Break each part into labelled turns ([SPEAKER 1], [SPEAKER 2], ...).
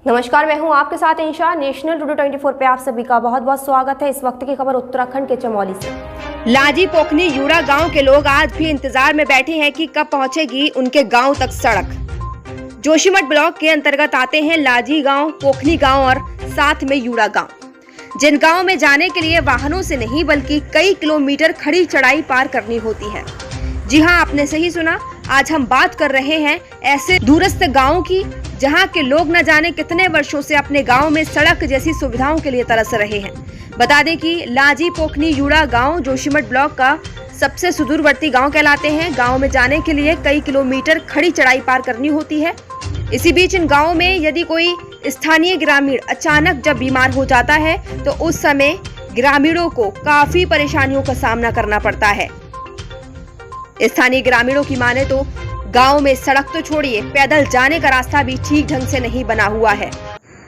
[SPEAKER 1] नमस्कार, मैं हूं आपके साथ इंशा। नेशनल टुडे 24 पे आप सभी का बहुत बहुत स्वागत है। इस वक्त की खबर उत्तराखंड के चमोली से।
[SPEAKER 2] लाजी पोखनी यूड़ा गांव के लोग आज भी इंतजार में बैठे हैं कि कब पहुंचेगी उनके गांव तक सड़क। जोशीमठ ब्लॉक के अंतर्गत आते हैं लाजी गांव, पोखनी गांव और साथ में यूड़ा गांव, जिन गांव में जाने के लिए वाहनों से नहीं बल्कि कई किलोमीटर खड़ी चढ़ाई पार करनी होती है। जी हां, आपने सही सुना। आज हम बात कर रहे हैं ऐसे दूरस्थ गांवों की जहां के लोग न जाने कितने वर्षों से अपने गांव में सड़क जैसी सुविधाओं के लिए तरस रहे हैं। बता दें कि लाजी पोखनी यूड़ा गांव जोशीमठ ब्लॉक का सबसे सुदूरवर्ती गांव कहलाते हैं। गांव में जाने के लिए कई किलोमीटर खड़ी चढ़ाई पार करनी होती है। इसी बीच इन गाँव में यदि कोई स्थानीय ग्रामीण अचानक जब बीमार हो जाता है तो उस समय ग्रामीणों को काफी परेशानियों का सामना करना पड़ता है। स्थानीय ग्रामीणों की माने तो गांव में सड़क तो छोड़िए, पैदल जाने का रास्ता भी ठीक ढंग से नहीं बना हुआ है।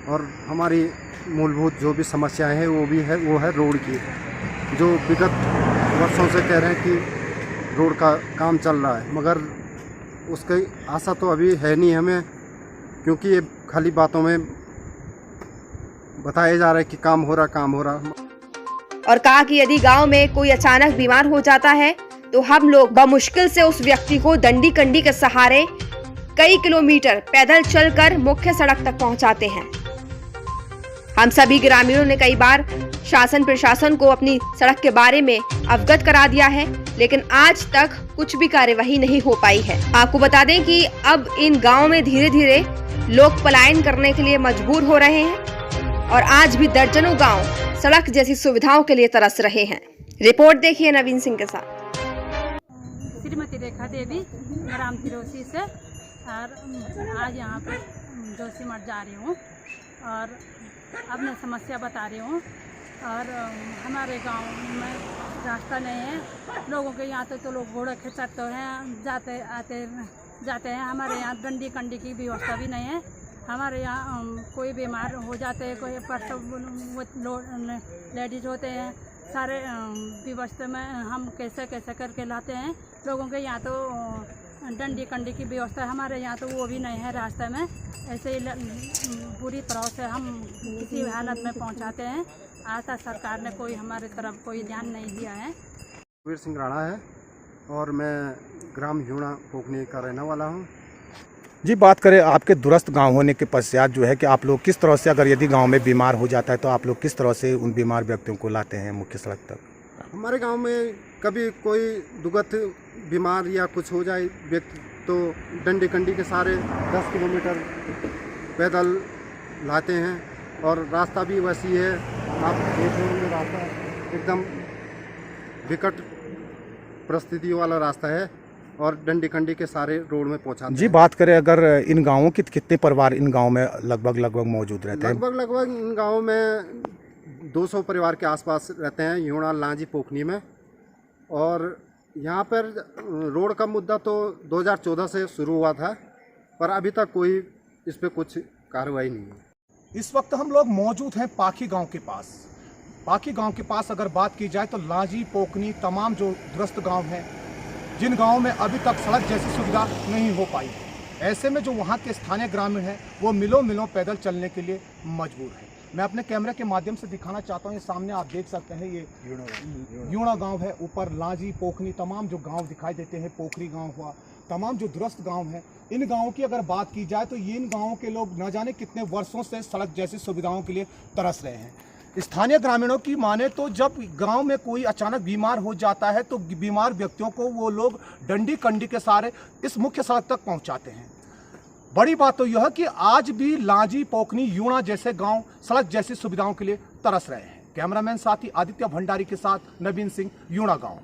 [SPEAKER 3] और हमारी मूलभूत जो भी समस्याएं हैं वो है रोड की, जो विगत वर्षों से कह रहे हैं कि रोड का काम चल रहा है, मगर उसकी आशा तो अभी है नहीं हमें, क्योंकि ये खाली बातों में बताया जा रहा है कि काम हो रहा।
[SPEAKER 2] और कहा कि यदि गांव में कोई अचानक बीमार हो जाता है तो हम लोग बमुश्किल से उस व्यक्ति को डंडी कंडी के सहारे कई किलोमीटर पैदल चलकर मुख्य सड़क तक पहुंचाते हैं। हम सभी ग्रामीणों ने कई बार शासन प्रशासन को अपनी सड़क के बारे में अवगत करा दिया है, लेकिन आज तक कुछ भी कार्यवाही नहीं हो पाई है। आपको बता दें कि अब इन गाँव में धीरे धीरे लोग पलायन करने के लिए मजबूर हो रहे हैं और आज भी दर्जनों गाँव सड़क जैसी सुविधाओं के लिए तरस रहे हैं। रिपोर्ट देखिए नवीन सिंह के साथ।
[SPEAKER 4] श्रीमती रेखा देवी ग्राम तिरोसी से, और आज यहाँ पे जोशीमठ जा रही हूँ और अब मैं समस्या बता रही हूँ। और हमारे गांव में रास्ता नहीं है, लोगों के यहाँ तो लोग घोड़े खिंचते हैं, जाते हैं। हमारे यहाँ डंडी कंडी की व्यवस्था भी नहीं है। हमारे यहाँ कोई बीमार हो जाते हैं, कोई परसों लेडीज होते हैं, सारे व्यवस्था में हम कैसे करके लाते हैं। लोगों के यहाँ तो डंडी कंडी की व्यवस्था, हमारे यहाँ तो वो भी नहीं है रास्ते में। ऐसे ही पूरी तरह से हम किसी हालत में पहुँचाते हैं। आज तक सरकार ने कोई हमारे तरफ कोई ध्यान नहीं दिया है।
[SPEAKER 3] वीर सिंह राणा है और मैं ग्राम यूड़ा पोखनी का रहने वाला हूँ।
[SPEAKER 5] जी, बात करें आपके दूरस्थ गांव होने के पश्चात जो है कि आप लोग किस तरह से, अगर यदि गांव में बीमार हो जाता है तो आप लोग किस तरह से उन बीमार व्यक्तियों को लाते हैं मुख्य सड़क तक?
[SPEAKER 3] हमारे गांव में कभी कोई दुर्गत बीमार या कुछ हो जाए व्यक्ति तो डंडी कंडी के सारे 10 किलोमीटर पैदल लाते हैं। और रास्ता भी वैसी है, आप देख रहे होंगे, रास्ता एकदम विकट परिस्थिति वाला रास्ता है और डंडी कंडी के सारे रोड में पहुंचाते हैं।
[SPEAKER 5] जी, बात करें अगर इन गाँवों की, कितने परिवार इन गाँव में लगभग मौजूद रहते हैं?
[SPEAKER 3] लगभग इन गाँवों में 200 परिवार के आसपास रहते हैं यूड़ा लाजी पोखनी में। और यहाँ पर रोड का मुद्दा तो 2014 से शुरू हुआ था, पर अभी तक कोई इस पर कुछ कार्रवाई नहीं है।
[SPEAKER 5] इस वक्त हम लोग मौजूद हैं पाखी गांव के पास। पाखी गांव के पास अगर बात की जाए तो लाजी पोखनी तमाम जो दूरस्थ गांव हैं, जिन गांवों में अभी तक सड़क जैसी सुविधा नहीं हो पाई है, ऐसे में जो वहां के स्थानीय ग्रामीण हैं वो मिलों पैदल चलने के लिए मजबूर हैं। मैं अपने कैमरे के माध्यम से दिखाना चाहता हूँ, ये सामने आप देख सकते हैं, ये यूड़ा गांव है। ऊपर लाजी पोखनी तमाम जो गांव दिखाई देते हैं, पोखरी गांव हुआ, तमाम जो दूरस्थ गांव हैं, इन गांवों की अगर बात की जाए तो ये इन गांवों के लोग न जाने कितने वर्षों से सड़क जैसी सुविधाओं के लिए तरस रहे हैं। स्थानीय ग्रामीणों की माने तो जब गांव में कोई अचानक बीमार हो जाता है तो बीमार व्यक्तियों को वो लोग डंडी कंडी के सहारे इस मुख्य सड़क तक पहुंचाते हैं। बड़ी बात तो यह कि आज भी लाजी पोखनी यूड़ा जैसे गांव सड़क जैसी सुविधाओं के लिए तरस रहे हैं। कैमरामैन साथी आदित्य भंडारी के साथ नवीन सिंह, यूड़ा गांव।